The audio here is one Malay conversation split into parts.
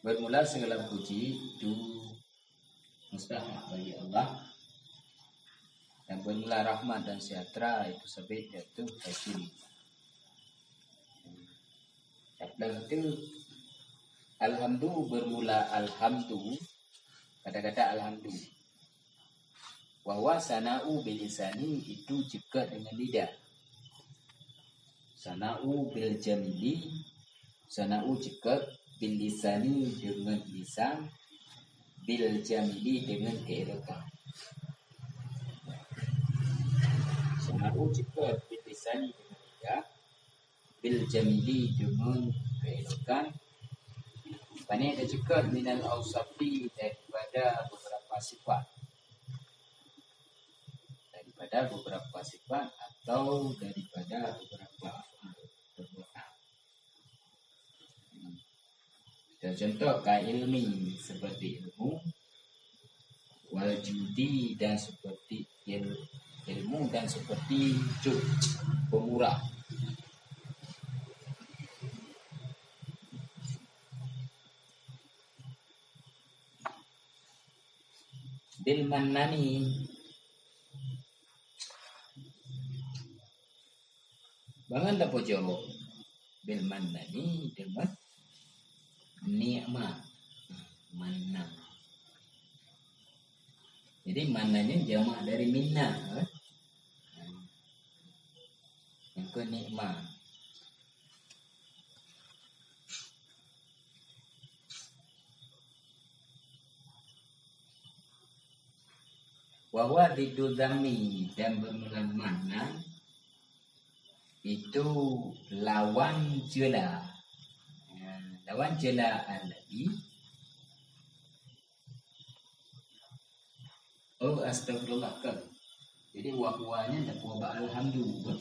Bermula segala puji itu mustahak bagi Allah, dan bermula rahmat dan sejahtera itu sabit yaitu hakim. Dan itu alhamdulillah bermula alhamdulillah, kata-kata alhamdulillah. Wahwa sana'u bil lisani itu juga dengan lidah. Sana'u bil jamili, sana'u juga bil lisani dengan lisan, bil jamili dengan keelokan. Sana'u juga bil lisani dengan lidah, bil jamili dengan keelokan. Ini ada juga minal awsafi daripada beberapa sifat. Daripada beberapa sifat atau daripada beberapa perbuatan. Contoh ilmi seperti ilmu, wal judi dan seperti ilmu dan seperti jud, pemurah. Bil mannani, bangan dapat jawab bil mannani dengan nikmat manna. Jadi mannanya jamak dari minna, yang ke nikmat. Wahwa didudami dan bermula mana itu lawan jela. Lawan jela alladhi. Oh astagfirullah kan. Jadi wahwanya tak buat alhamdulillah.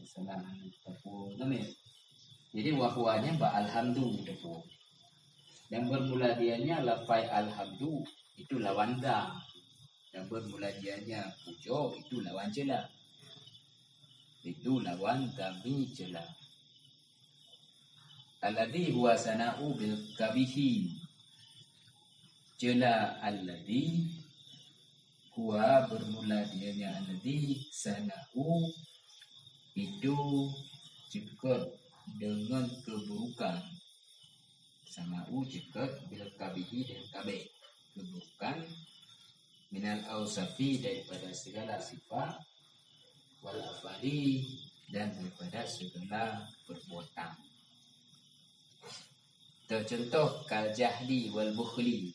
Salah tak buat namanya. Jadi wahwanya ba alhamdulillah. Dan bermula dianya lafai alhamdu itu lawan dam. Dan bermula dianya pujo itu lawan jela. Itu lawan dami jela. Alladhi huwa sana'u bil kabihi. Jela alladhi huwa bermula dianya alladhi sana'u itu juga dengan keburukan. Sana'u juga bil kabihi dan kabih. Keburukan minal awsafi daripada segala sifat, wal afali dan daripada segala perbuatan. Contoh kal jahli wal bukhli,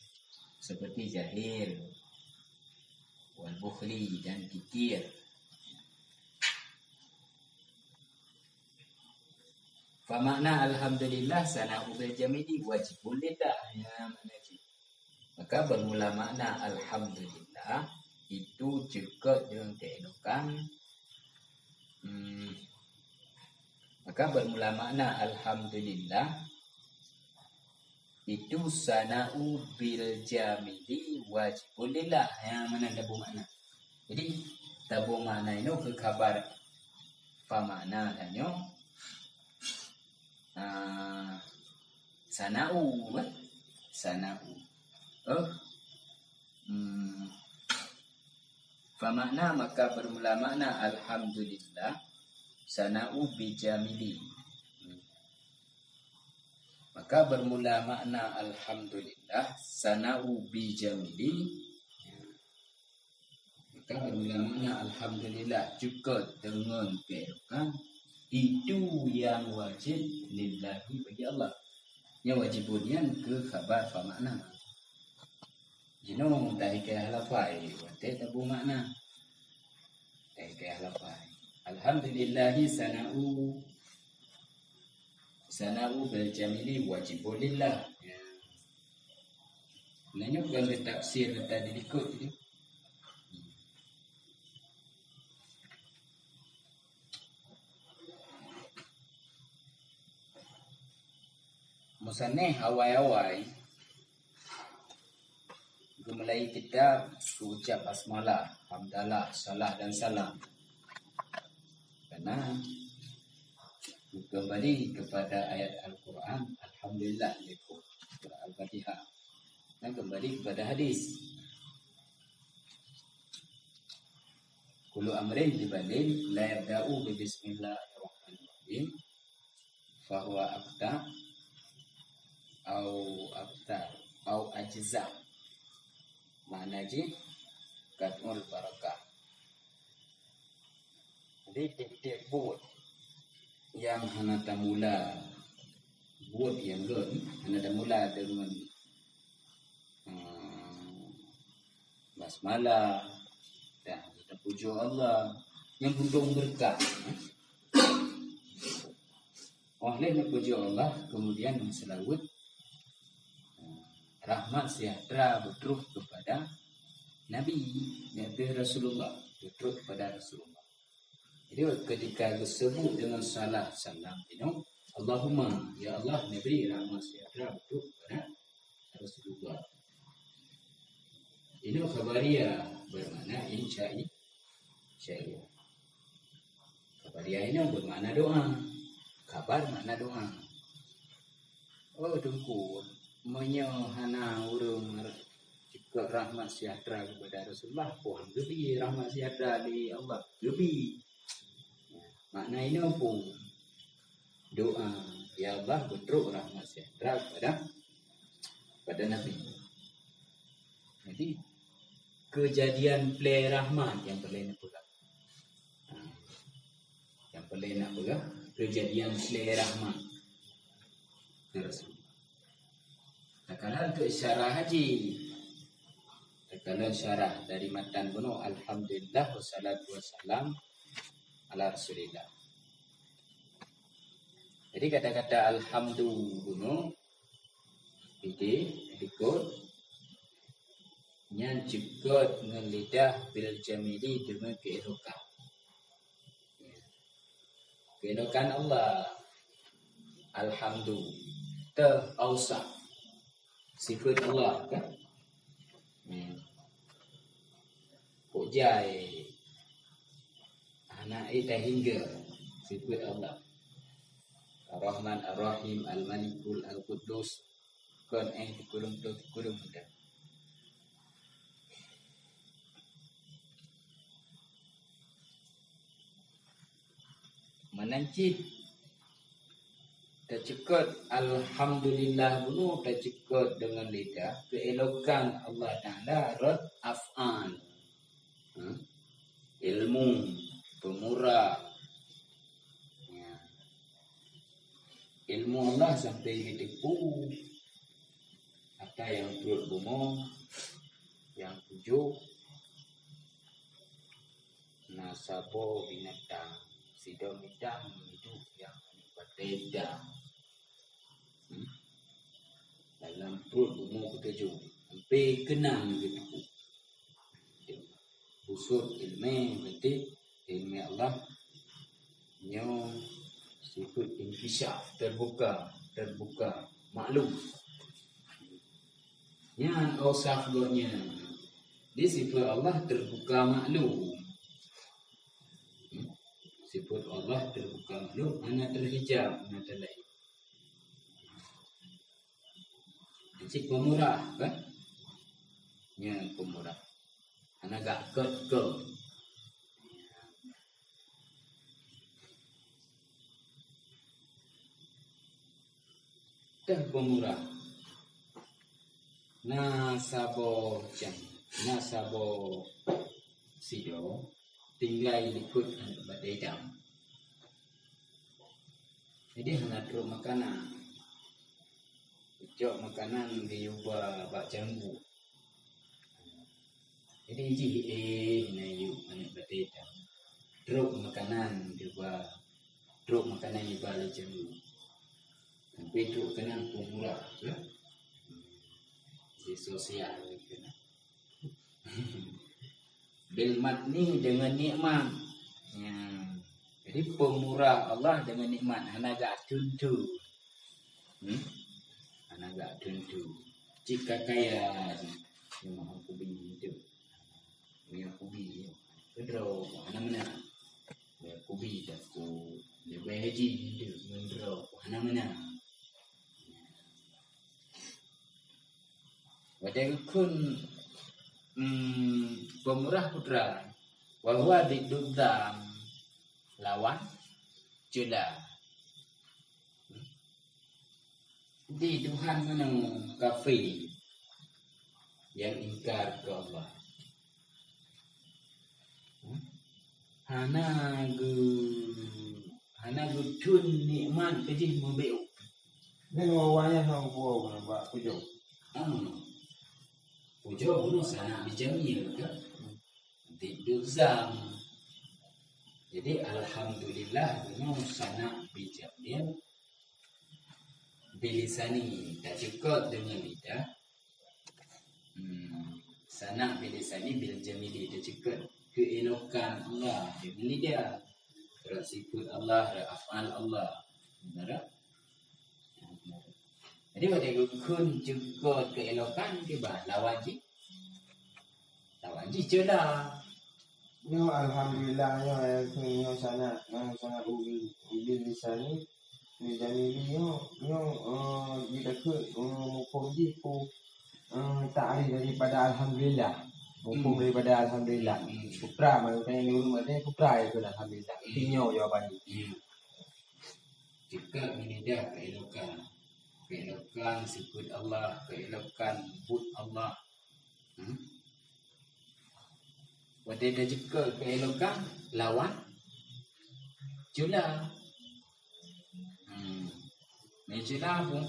seperti jahil, wal bukhli dan kikir. Fa makna alhamdulillah sana'u bil jamili wajibul lillah. Ya, maka bermula makna alhamdulillah itu juga dengan keelokan. Maka bermula makna alhamdulillah itu sana'u bil jamili wajibul lillah. Yang mana tabu makna. Jadi tabu makna ini ke khabar fa makna danyo sana'u fa makna maka bermula makna alhamdulillah sana'u bi jamili. Maka bermula makna alhamdulillah sana'u bi jamili. Maka bermula makna alhamdulillah juga dengan keelokan itu yang wajib lillahi bagi Allah. Yang wajibnya ke khabar fa makna. Jino dari ke halafai wate tabu makna. Dari ke halafai. Alhamdulillahi sana'u bil jamili wajibul lillah. Nanya bukan tafsir tadi ikut je. Musanneh awai-awai gemulai kita ucap basmalah, hamdalah, salah dan salam. Karena kembali kepada ayat Al-Quran, Alhamdulillah, surah Al-Fatihah, dan kembali kepada hadis. Kullu amrin dibanding la yabda'u bi bismillahirrahmanirrahim fahuwa aqta au ajza, makna je kat'ul barakah. Jadi tiap-tiap buat yang hanata mula buat yang hanata mula dengan basmalah dan kita puji Allah yang gunung berkah. Oleh puji Allah kemudian selawat rahmat sejahtera berterus kepada Nabi Rasulullah, berterus kepada Rasulullah. Jadi ketika disebut dengan salam itu Allahumma ya Allah Nabi rahmat sejahtera berterus kepada Rasulullah. Ini khabariyah bermakna insya'i. Khabariyah ini bermakna doa. Kabar makna doa. Oh tungku menyahana urung juga rahmat sejahtera kepada Rasulullah. Pohon lebih rahmat sejahtera di Allah lebih. Makna ini apa? Doa. Ya Allah berteruk rahmat sejahtera kepada Nabi. Jadi kejadian play rahmat yang boleh nak pegang. Yang boleh nak pegang kejadian play rahmat. Kalau untuk syarah haji, kalau syarah dari matan kuno, alhamdulillah wassalatu wassalam ala rasulillah. Jadi kata-kata alhamdulillah kuno ikut yang jikot dengan lidah bil jamili dengan keelokan. Keelokan Allah. Alhamdulillah. Ta'awsah. Sifat Allah kan. Pujai. Anak ita hingga. Sifat Allah. Ar-Rahman, Ar-Rahim, Al-Malikul, Al-Quddus. Kan dikurung mudah. Menancit tercekut alhamdulillah dulu tercekut dengan lidah keelokan Allah Ta'ala rad af'an ilmu pemurah ya. Ilmu Allah sampai ditipu apa yang turut bumong yang tujuh nasabo binatang sidom bidang itu yang berbeda dalam perut umur ketujuh sampai kenang gitu. Usul ilmu berarti ilmu Allah nyo sifat inkisyaf terbuka maklum. Yang ausaf luarnya di sifat Allah terbuka maklum. Sifat Allah terbuka maklum, mana terhijab, mana terlain. Cik pemurah kan? Ya pemurah. Anak gak ke. Pemurah. Nasabo sido. Tinggal ikut berdedam. Jadi hendak teruk makanan. Ucap makanan diubah bak jambu. Jadi na yuk anak berdedam. Teruk makanan diubah. Teruk makanan diubah jambu. Sampai teruk kenang pemurah. Ya? Di sosial. Bil matni dengan nikmat. Ya. Jadi pemurah Allah dengan nikmat. Hana gak tuntu. Hana gak tuntu. Jika kaya yang maha kubi itu. Yang kubi. Kedro. Mana-mana. Yang kubi tak ku. Dia haji dia mendera mana-mana. Wadai kun pemurah putra wahwa didudam lawan jela. Di Tuhan mana kafir yang ingkar ke Allah. Hana gu tun nikmat keji membeu. Nên wawanya hang buo na ba pujo. Pujo bunuh sana bijamil ke. Tidur zam. Jadi alhamdulillah bunuh sana bijamil. Bilisani tak cukup dengan lidah. Sana bilisani bil jamili tak cukup keelokan Allah dengan lidah. Sifat Allah, afal Allah. Benar? Jadi pada kun cukup keelokan ke bah lawaji. Lawaji celah. Yo alhamdulillah yo sana ubi lisani ni jamili yo jika ke mukoji ku ta'rif daripada alhamdulillah. Hukum daripada alhamdulillah. Kupra maknanya ulama dia kupra itu alhamdulillah. Intinya jawapannya. Jika menidak keelokan sifat Allah, keelokan but Allah. Wadai jika keelokan lawan jula. Jula pun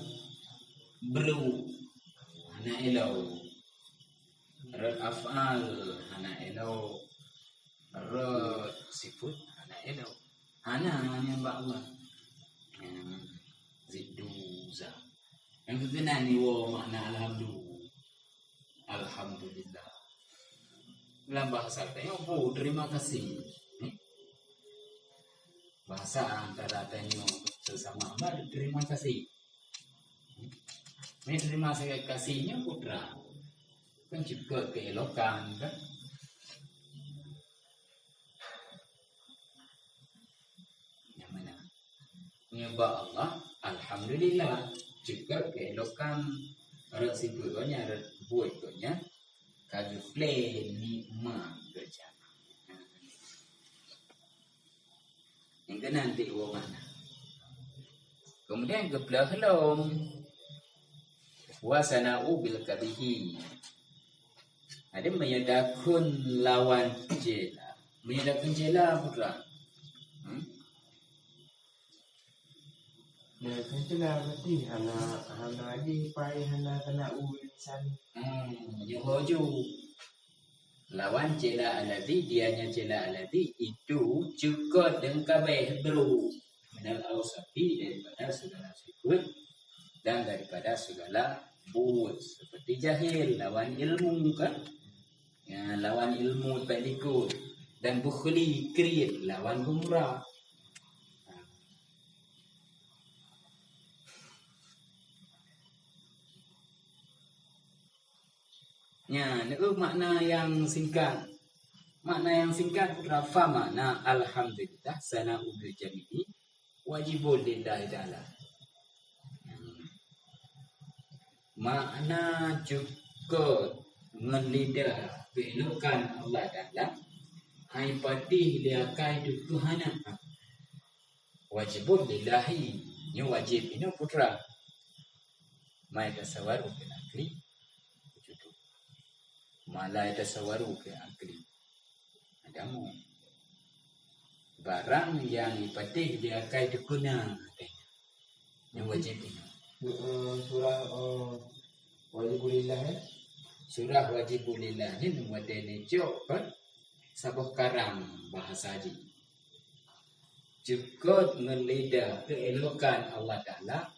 beru anak elau. Rad af'al anak elau. Rad sifat anak elau. Anak yang Allah. Zidduza. Yang kena ni makna alhamdulillah. Dalam bahasa katanya terima kasih. Bahasa antara tanya sesama hamba terima kasih. Ini terima kasihnya putra. Kan juga keelokan kan. Yang mana? Menyembah Allah, alhamdulillah. Juga keelokan orang sibuknya, orang buatnya. Kaju plain nikmat kerja. Yang ke nanti mana? Kemudian ke belakang wasana'u bil kabihi. Ada menyedakun lawan jela. Menyedakun jela putra. Nah, kancalah berarti hana adik pai hana kena ulisan. Johoju. Lawan jela alladhi, dianya jela alladhi itu juga dengan kabeh beru. Minal awsafi daripada segala sifat dan daripada segala buat seperti jahil lawan ilmu kan. Ya, lawan ilmu tak ikut dan bukhli kiri lawan gumrah. Ya, itu makna yang singkat. Makna yang singkat rafa makna alhamdulillah sana'u bil jami'i wajibul lillahi ta'ala. Makna juga ngelidah keelokan Allah Ta'ala hai patih dia kai Tuhanan wajibul lillahi ini wajib ini putra mai tasawaru ke akli wujud malai tasawaru ke akli adamu barang yang patih dia kai Tuhanan yang wajib ini surah wajibulillah ya. Surah wajibulillah ni wadai jok kan sabuh karang bahasa haji. Cukup ngelidah keelokan Allah Ta'ala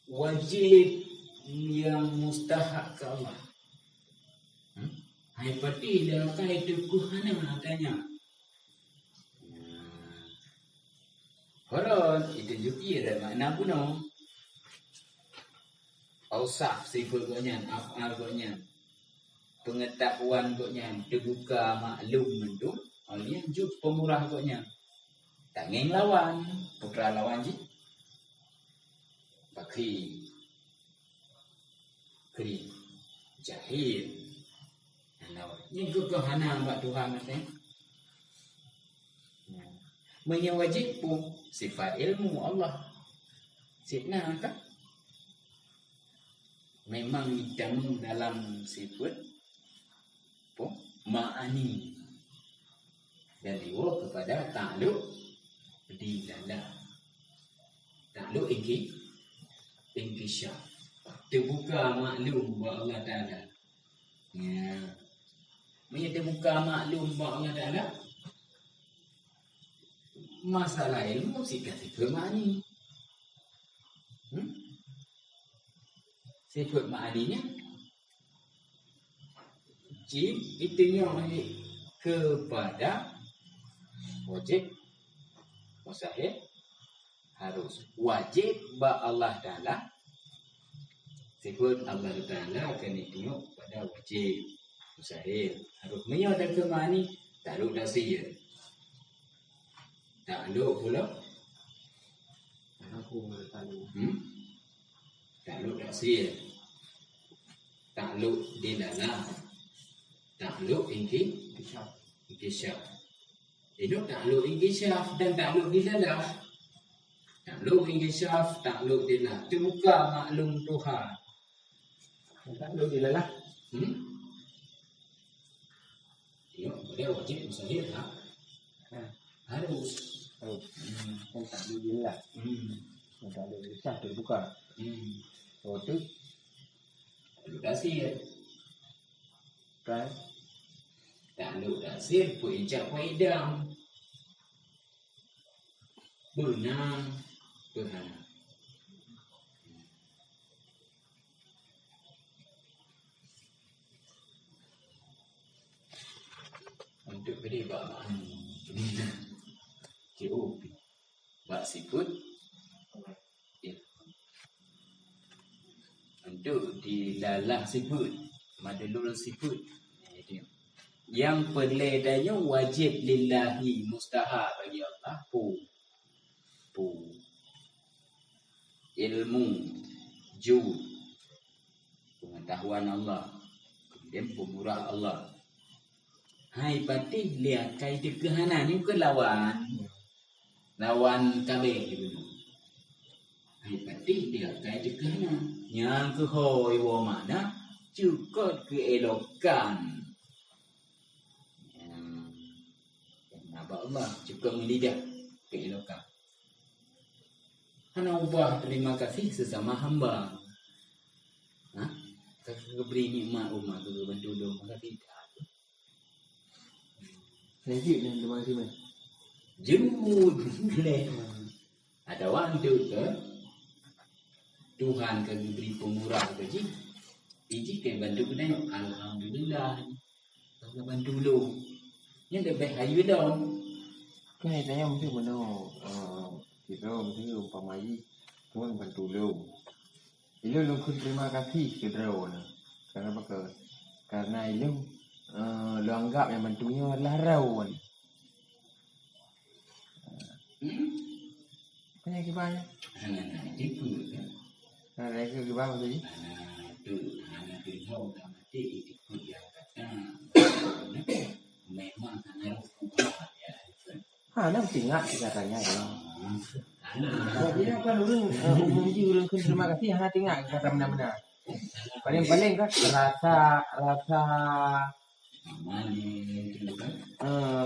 wajib yang mustahak ke Allah. Hai pati dah kai tukuhana katanya. Horon itu juga makna kuno. Ausaf sifat gonya, afal gonya, pengetahuan gonya, terbuka maklum mendung, alian juk pemurah gonya. Tak Angin lawan, putra lawan je. Bakri, kri, jahil. Ini kehana mbak Tuhan nanti. Menyewajib pun sifat ilmu Allah. Sifat kan? Memang dalam sifat pun ma'ani. Dan iwa kepada takluk di dalam. Takluk inkisah. Terbuka maklum buat Allah Ta'ala. Ya. Bila terbuka maklum buat Allah Ta'ala, masalah ilmu sifat ma'ani. Sifat ma'aninya jib itunya kepada wajib mustahil harus wajib ba Allah Ta'ala. Sifat Allah Ta'ala akan ditengok pada wajib mustahil harus menyatakan ke ma'ani takluk dasir. Takluk pula Aku tahu. Takluk dasir. Takluk di dalam. Takluk inkisaf. Itu takluk inkisaf dan takluk di dalam. Takluk inkisaf, takluk di dalam. Terbuka maklum Tuhan. Takluk di lelah. Tengok, dia wajib mustahil tak? Harus. Kan takluk di lelah. Takluk di lelah terbuka. So tu Takluk dasir. kan Takluk dasir pun ijab pun idam. Benang Tuhan. Untuk beri bahan COP bak siput ya. Untuk dilalah siput madlul siput yang perledanya wajib lillahi mustahab bagi Allah pu ilmu jud pengetahuan Allah kemudian pemurah Allah. Hai patih lihat kaitan kehana ni bukan lawan kabeh gitu. Hai patih lihat kaitan kehana yang kehoi wa mana cukup keelokan. Nampak Allah cukup melidah keelokan. Hana ubah terima kasih sesama hamba. Kakak beri nikmat umat tu bantu dong maka tidak. lanjut dan terima kasih mas. Jemut boleh. Ada waktu ke Tuhan akan beri pemurah ke ji. Iji ke bantu kena alhamdulillah. Kau bantu lu. Yang lebih hayu dong. Kan saya tanya mesti mana kita mesti umpamai Tuhan bantu lu. Ilu lu terima kasih ke draw na. Karena apa? Karena ilu lu anggap yang bantunya adalah rawan. Banyak gimana? Anak-anak tipu kan. Nah, mereka gimana tadi? Anak tahu dah mati tipu yang kata memang anak kubah ya. Nak tinggal katanya ya. Jadi kan orang orang terima kasih hanya tinggal kata benar-benar. Paling-paling kan rasa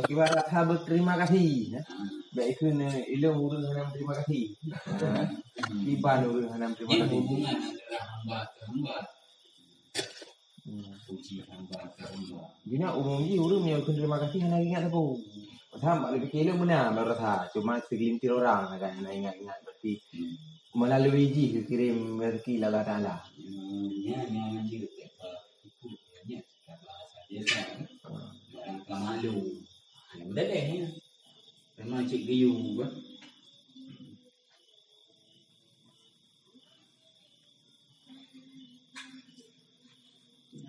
kita rasa berterima kasih. Baik kena ilmu orang hanya terima kasih. Iban orang hanya terima kasih. Hubungan antara hamba ke hamba. Puji hamba ke hamba. Jadi orang yang terima kasih hanya ingat apa? Sama lebih kira mana merasa cuma segelintir orang kan ingat-ingat berarti melalui ji kirim rezeki Allah Taala. Ya je ikutnya bahasa biasa. Orang kamalu. Mudah deh. Memang cik giyu kan.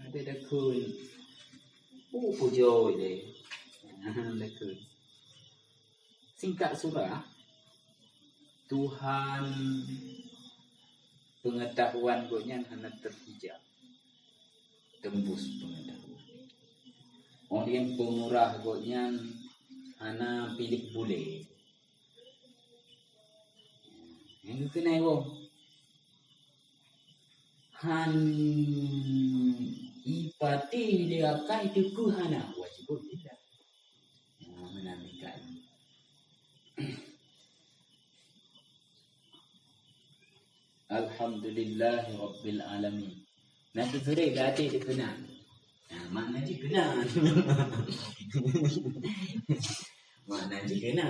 Ada dekul. Pujoi deh. Dekul. singkat surah, Tuhan pengetahuan goknya hanya terhijab, tembus pengetahuan. Orang yang pemurah goknya hanya pilih boleh. Yang kena wong han ipati dia kai itu kuhana wajib tidak. Menamikan. Alhamdulillah Rabbil Alamin. Nanti sore latih dia kena. Makna je kena. Makna je kena.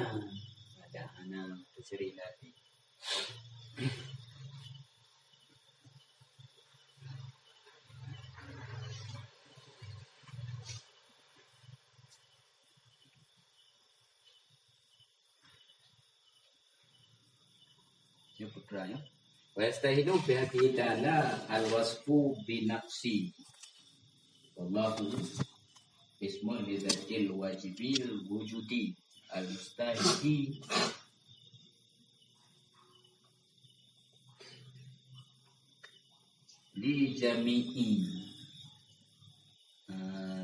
Ada anak sore latih. Ya putra ya. Wa yastahidu fi hadhihi ta'ala al-wasfu bi naqsi. Wallahu ismun li dzatil wajibil wujudi al-mustahiki li jami'i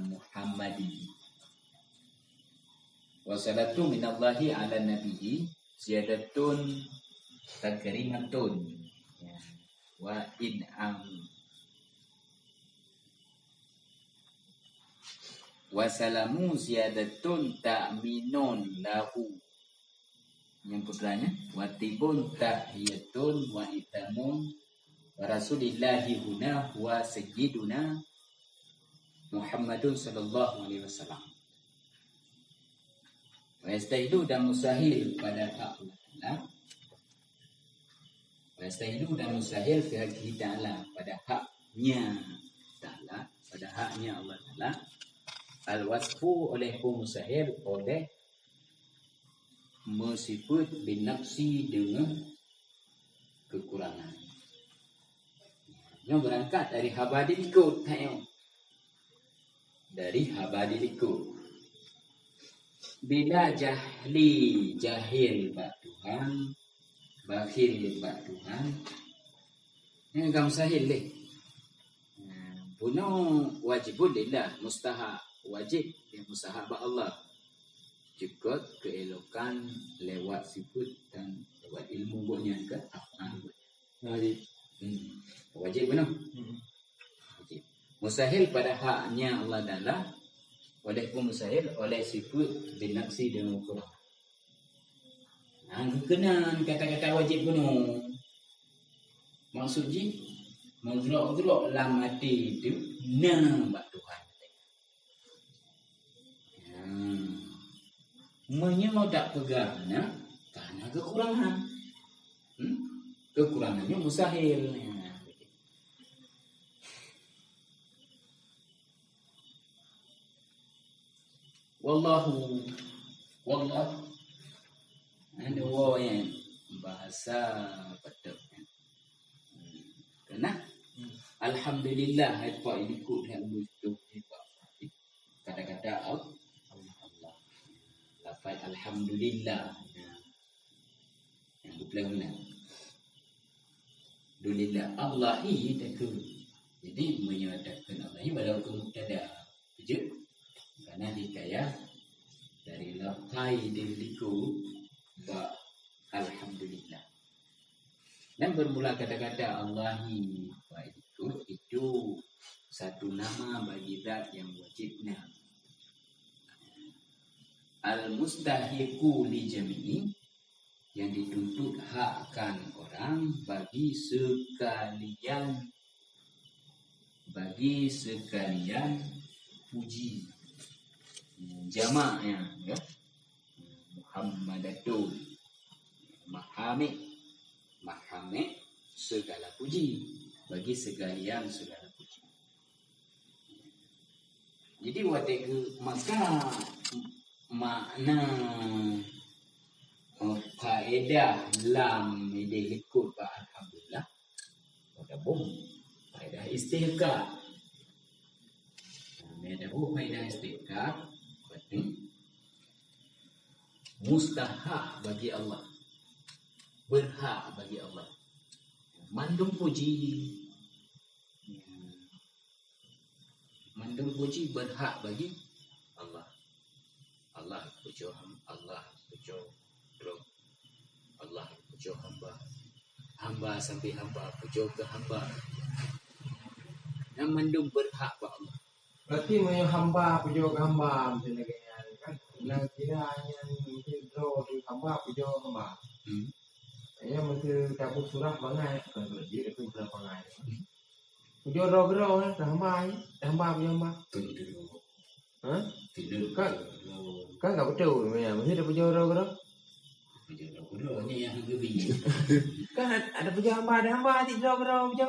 Muhammadi. Wa salatu minallahi ala nabiyyi ziyadatun takrimatun ya. Wa in'am wa salamu ziyadatun ta'minun lahu. Yang putranya wa tibun tahiyatun wa itamun wa rasulillahi huna wa sayyiduna Muhammadun sallallahu alaihi wasallam. Wa yastahidu dan mustahil pada Allah. Wastahidu dan mustahil fi haqqihi ta'ala, pada haknya ta'ala, pada haknya Allah ta'ala. Al-wasfu oleh mustahil oleh mensifat binafsi dengan kekurangan. Yang berangkat dari habadil ikut, dari habadil ikut. Bila jahil bak Tuhan, bakhil bak Tuhan, ini agak mustahil leh. Puno wajibun lillah, mustahak wajib yang mustahak bak Allah. Juga keelokan lewat sifat dan lewat ilmu buatnya ke af'al. Wajib. Wajib benar. Wajib. Mustahil pada haknya Allah Taala, walaupun mustahil oleh sifat binafsi dan ukuran. Kenan kata-kata wajib penuh. Maksudnya menggelak-gelak dalam hati itu nama Tuhan. Menyodak pegang karena kekurangan. Kekurangannya mustahil. Wallahu ada yang bahasa betul. Karena alhamdulillah apa ini kut yang butuh kata-kata Allah. Lafaz alhamdulillah yang betul-betul. Alhamdulillah Allahi takun. Jadi menyatakan Allahi walaupun mubtada. Betul? Karena hikayah dari lafaz diliku ba alhamdulillah. Dan bermula kata-kata Allahi wa itu satu nama bagi zat yang wajibnya. Al-mustahiqu li jami'i, yang dituntut hakkan orang bagi sekalian puji. Jamaknya ya. Muhammadatun Mahamid segala puji, bagi sekalian segala puji. Jadi maka makna faedah lam dilikut alhamdulillah pada bom faedah istihqaq. Ada faedah istihqaq berarti mustahak bagi Allah, berhak bagi Allah. Mandung puji, mandung puji berhak bagi Allah. Allah puji Allah puji Rob, Allah puji hamba, hamba sampai hamba puji ke hamba. Yang mandung berhak bagi Allah. Berarti mau hamba pujo ke hamba macam kan? Nah kiranya mungkin draw di hamba pujo hamba. Ayah mesti cabut surah bangai kan dia itu berapa bangai. Pujo draw kan hamba pujo hamba. Hah? Kan enggak betul ya. Mesti ada pujo draw. Pujo ni yang lebih. Kan ada pujo hamba tidak draw pujo.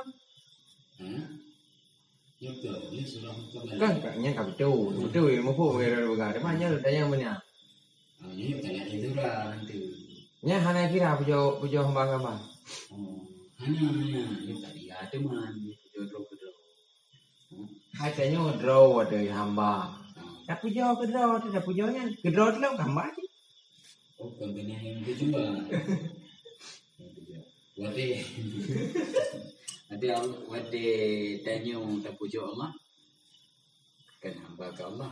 Ini surah Muqabbalah. Kan kaknya enggak betul yang mau mereka bergada banyak tanya mana. Ini tanya itu lah nanti. Nya hana kira pujo hamba. Hanya yang tadi ada man pujo draw. Hai tanya draw ada hamba. Tak pujo ke draw tidak pujonya ke draw tu hamba sih. Oh, pembina yang itu juga. Wade. Wade tanya tak pujo Allah. Kan hamba ke Allah.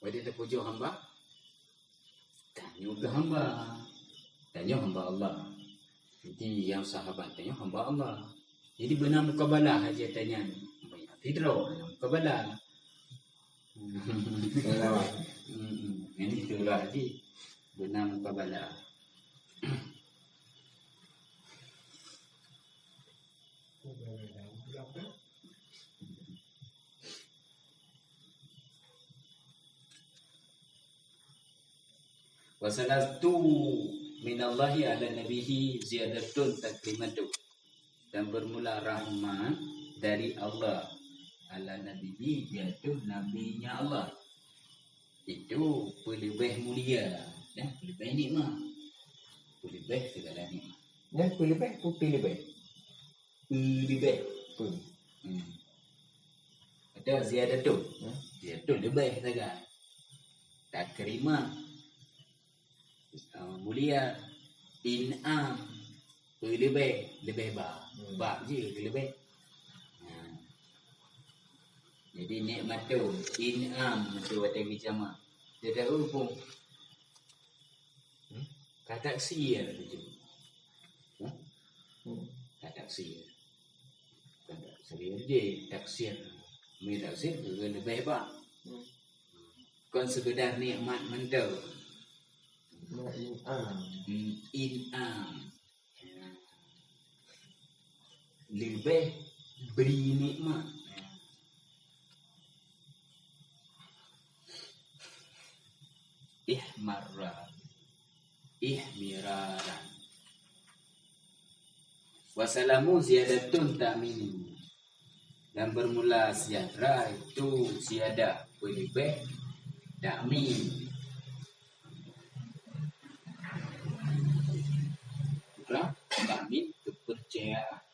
Wade tak pujo hamba. Tanya ke hamba. Tanya hamba Allah. Jadi yang sahabat tanya hamba Allah. Jadi benar mukabalah aja tanya. Tidro mukabalah. Ini itulah di benar mukabalah. Wasalatu minallahi ala nabihi ziyadatun taklimatu. Dan bermula rahmat dari Allah ala nabihi, iaitu nabinya Allah. Itu pelebih mulia dan pelebih nikmat. Pelebih segala nikmat. Yang pelebih. Pelebih. Ada ziyadatun. Ziyadatun lebih saja. Takrimah. Mulia, in'am, lebih bab je lebih. Jadi nikmat tu in'am tu ada bijama. Dia dah hubung. Tak taksir tu. Tak taksir. Tak taksir je taksir. Mi taksir lebih bab. Kon sekedar nikmat mental. In'am lebih beri nikmat. Ihmiraran. Wasalamu ziyadatun ta'min. Dan bermula sejahtera itu siada pelebih ta'min. Ta'min kepercayaan.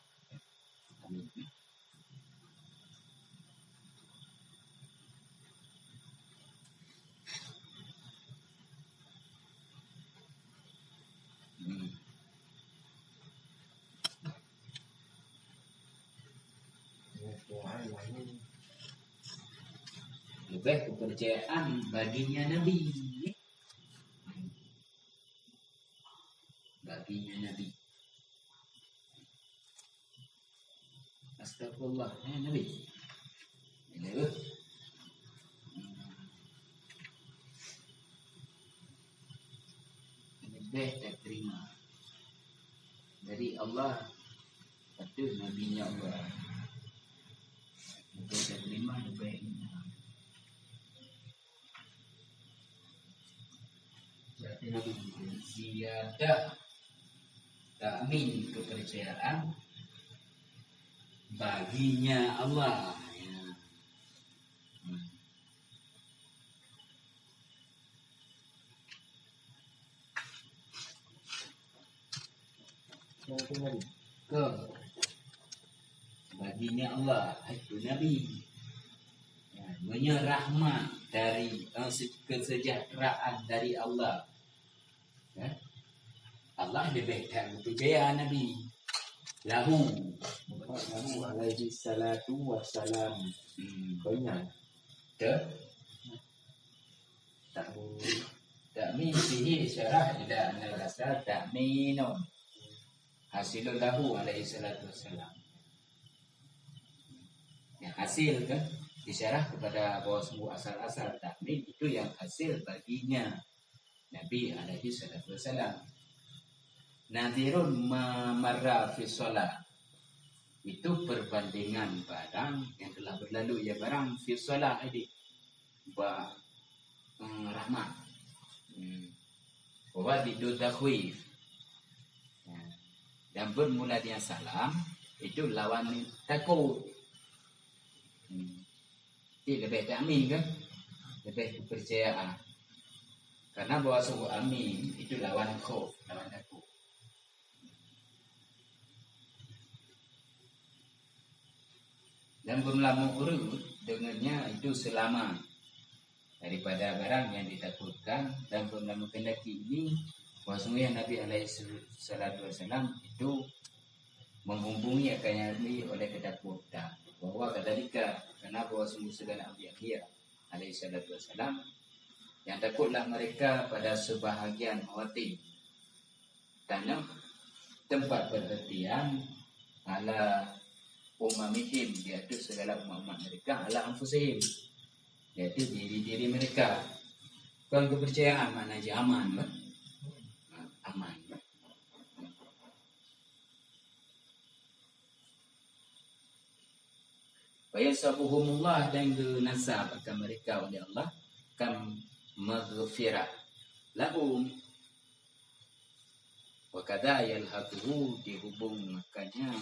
Lebih kepercayaan baginya Nabi. Baginya Nabi. Astagfirullah, Nabi. Ini lebih tak terima dari Allah. Betul Nabi-Nya Allah. Lebih tak terima lebih ini. Jadi ziyadah ta'min kepercayaan baginya Allah. Ke baginya Allah itu Nabi. Menyerahmat dari kesejahteraan dari Allah. Ya? Allah lebih tak percaya Nabi. Lahu alaihi salatu wassalam. Kau ingat? Takmin fihi syarah ila anal asal takminun hasilul lahu alaihi salatu wassalam. Yang hasil kan disyarah kepada bahwa semua asal-asal takmin itu yang hasil baginya Nabi alaihi salatu wassalam. Nadirun marra fi shalah, itu perbandingan barang yang telah berlalu, ya barang fi shalah ini rahmat wadidu takhwif, dan bermula dengan salam itu lawan takut. Ini lebih amin kan, lebih kepercayaan, karena bahwa sungguh amin itu lawan khauf, lawan takut. Dan bermula urut dengannya itu selama daripada barang yang ditakutkan, dan bermula menghendaki ini bahwasanya Nabi alaihi salatu wasallam itu menghubungi akan Nabi oleh ketakutan, bahwa ketika karena bahwa semua segala anbiya alaihi salatu wasallam yang takutlah mereka pada sebahagian mawati tanah tempat perhentian ala umamihim, yaitu segala umat mereka, ala anfusihim, yaitu diri-diri mereka. Bukan kepercayaan, maknanya aman, aman. Wa yasabuhumullah, dan nasab akan mereka oleh Allah kam maghfirah lahum, wa kadha yalhaquhu, dihubung makanya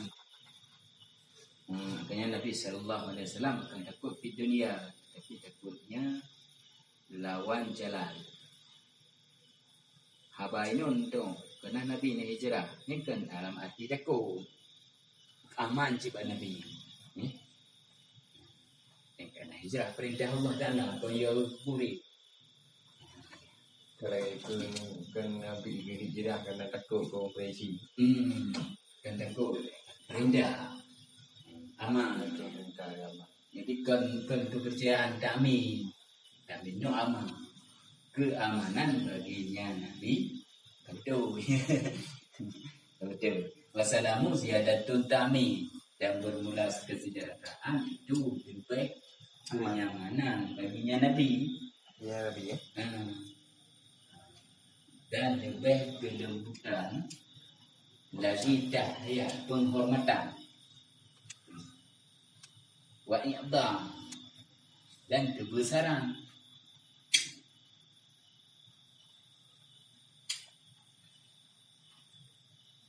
Nabi sallallahu alaihi wasallam akan takut di dunia, tapi takutnya lawan jalan. Habainun tu, kerana Nabi ni hijrah, ni kan dalam arti takut aman cipta Nabi. Ni kerana hijrah perintah Allah Taala, kau yang buri. Kalau itu kan Nabi hijrah kerana takut konferensi. Kan takut perintah aman. Jadi kan kepercayaan kami itu aman, keamanan baginya Nabi betul. Betul. Wassalamu ziyadatun ta'min, dan bermula kesejahteraan itu lebih kenyamanan baginya Nabi. Ya Nabi ya. Dan lebih kelembutan lagi dahsyat penghormatan wa i'dham, dan kebesaran.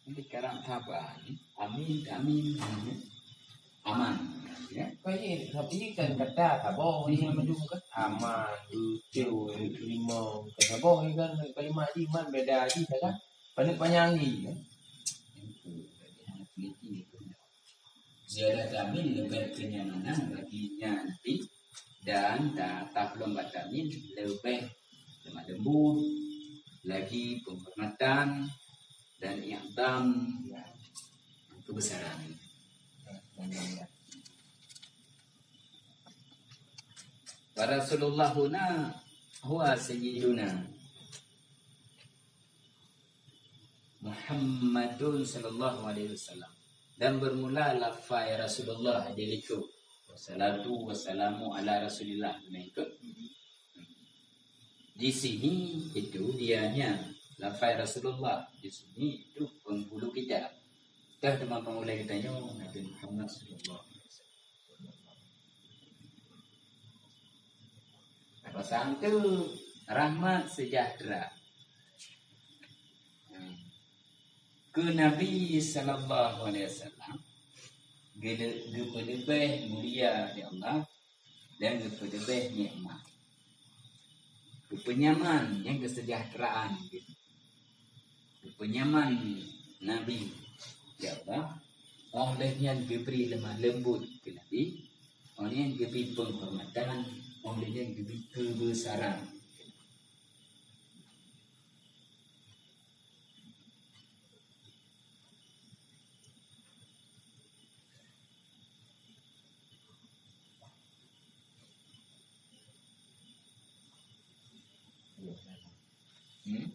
Ini sekarang apa? Amin, aman. Ya, Ini tapi kan kata tabah ni maju kan aman, lucu, terima. Tabah ni kan kalimat iman beda lagi kan. Panjang ni kan. Ziyadah amin lebih kenyamanan baginya Nabi, dan taklum batamin lebih lemah lembut lagi, penghormatan dan i'dham, kebesaran. Wa Rasulullah huna huwa sayyiduna Muhammadun sallallahu alaihi wasallam, dan bermula lafaz Rasulullah diliku wassalatu wassalamu ala Rasulillah. Di sini itu dianya lafaz Rasulullah, di sini itu penghulu kita. Dah teman-teman mulai kita Nabi Muhammad sallallahu alaihi wasallam. Pesan itu rahmat sejahtera ke Nabi sallallahu alaihi wasallam, lebih mulia di Allah, dan lebih nikmat, penyaman yang kesejahteraan, penyaman Nabi di Allah, oleh yang diberi lemah lembut ke Nabi, oleh yang diberi penghormatan olehnya kebesaran. Hmm?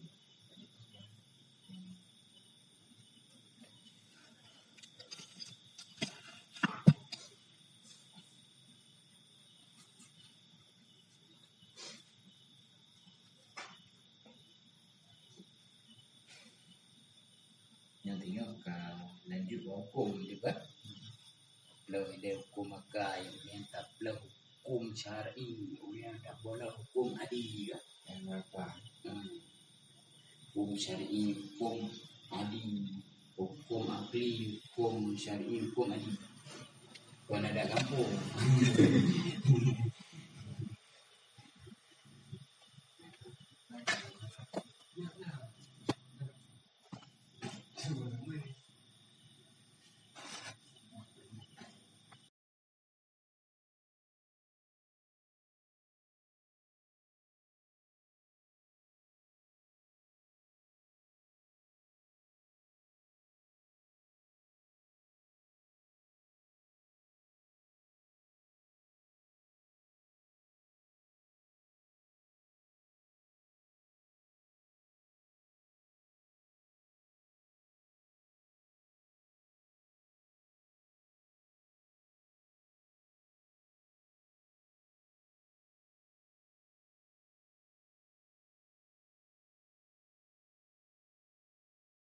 Yang tengok ke lanjut hukum juga. Kalau ada hukum maka yang tak boleh hukum syar'i, yang tak boleh hukum adi kan. Yang apa? Hukum syar'i, hukum adi, hukum akli, hukum syar'i, hukum adi. Kau nak ada kampung.